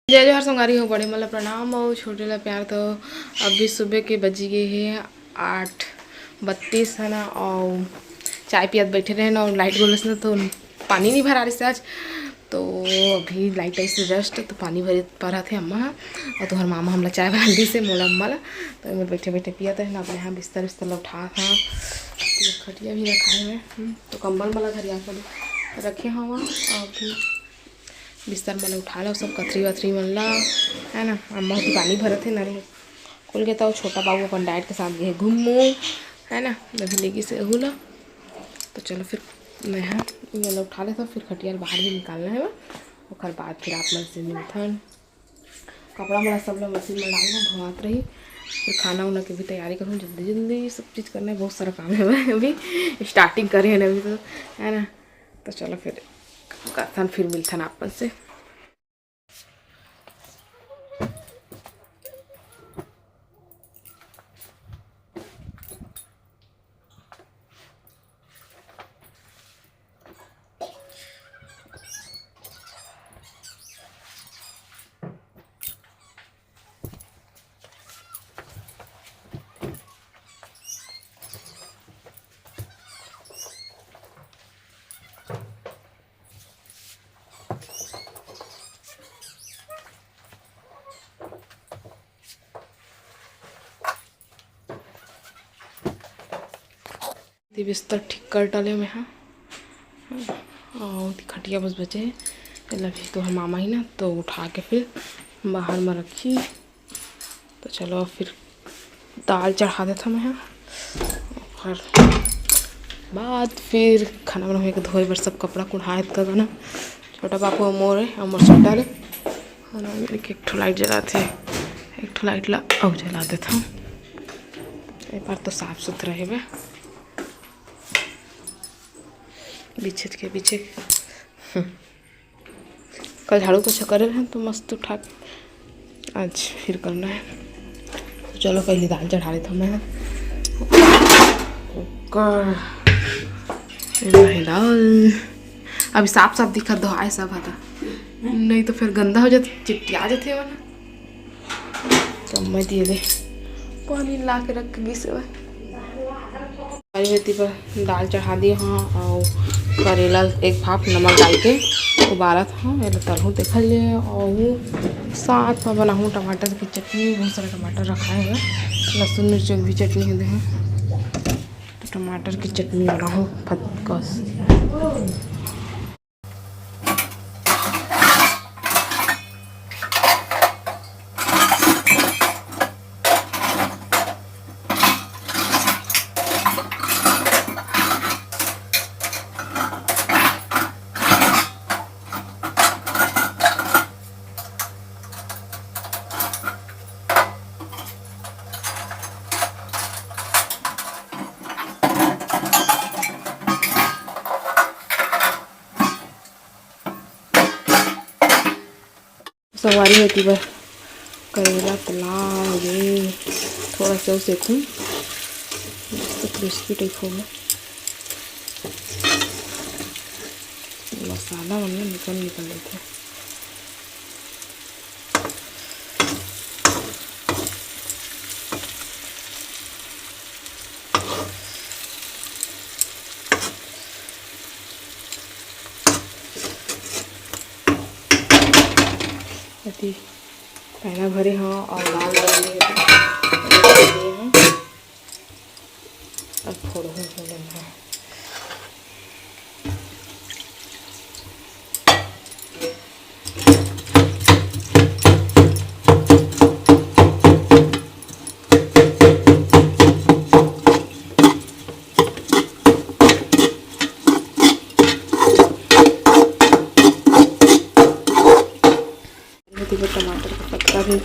जय जोहर संगारी हो बड़े मतलब प्रणाम और छोटे ला प्यार। तो अभी सुबह के बजी गए हैं 8:32 है ना। और चाय पियत बैठे रहे ना और लाइट बोले से तो पानी नहीं भरा रही से आज। तो अभी लाइट आई से जस्ट तो पानी भरे भरा थे अम्मा और तुम्हार मामा हमला चाय बना दी से मोला अम्मा ला। तो मैं बैठे बैठे पिया था ना अपने यहाँ बिस्तर विस्तर उठा था। तो खटिया भी रखा है तो कंबल वाला घर यहाँ रखे हुआ और फिर बिस्तर मन उठा लो सब कतरी वतरी मन ला है ना। अम्मा होती पानी भरत है नल खुल गया था। छोटा बाबू अपन डाइट के साथ गए घूमो है ना अभी लेगी से हुला। तो चलो फिर मैं हाँ ये लोग उठा लेता फिर खटिया बाहर भी निकालना है और बाद फिर आप मन से मिलथन कपड़ा मला सब लोग मशीन में डालना भवात रही। फिर खाना उना की भी तैयारी करूँ जल्दी जल्दी सब चीज़ करना है। बहुत सारा काम है अभी स्टार्टिंग करे हैं अभी तो है ना। तो चलो फिर करथन फिर मिलथन आपन से। बिस्तर ठीक कर डाले मैं हाँ और खटिया बस बचे लगी तो हम मामा ही ना तो उठा के फिर बाहर में रखी। तो चलो फिर दाल चढ़ा देता मैं हाँ और बाद फिर खाना बना के धोए बर सब कपड़ा कुढ़ात का ना। छोटा बापू मोर है मोर छोटा ले खाना मेरे के एक ठो लाइट जलाते एक ठो लाइट ला और जला देता हूँ। एक बार तो साफ सुथरा है बीचे के पीछे कल झाड़ू पोछा करे हैं तो मस्त उठा आज फिर करना है। तो चलो पहले दाल चढ़ा लेता हूँ मैं कुकर दाल अभी साफ साफ दिखा दो आए सब हता नहीं तो फिर गंदा हो जाते चिट्टिया जाते वाला। तो मैं दिए दे पानी ला के रख गई से पर दाल चढ़ा दिए हाँ और करेला एक भाप नमक डाल के उबाला था ये तलहूँ देखा लिए और साथ में बनाऊँ टमाटर की चटनी। बहुत सारा टमाटर रखा है लहसुन मिर्च भी चटनी है तो टमाटर की चटनी बनाऊँ फटकस। सवारी होती बस करेला तलाऊंगी थोड़ा सा सेकूँ तो क्रिस्पी टाइप होगा। मसाला वरना निकल लेते हैं। पहना भरे हाँ और दाल डाल दिए हैं अब फोड़ लेना है। टमाटर का पत्ता भी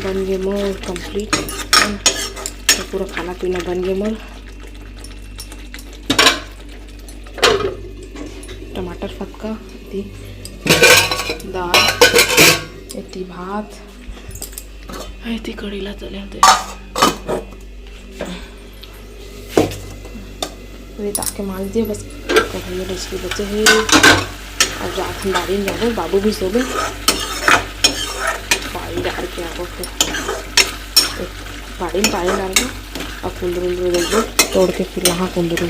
बन गए मोर कंप्लीट तो पूरा खाना पीना बन गए मोर। टमाटर फटका इतनी दाल इतनी भात इतनी करेला चले ताके मान दिए बस कढ़ाई बच के बचे हैं। और रात हम बाड़ी में जाओ बाबू भी सो गए बाड़ी में पानी डाल दो और कुंदरू देखो तोड़ के फिर वहाँ कुंदरू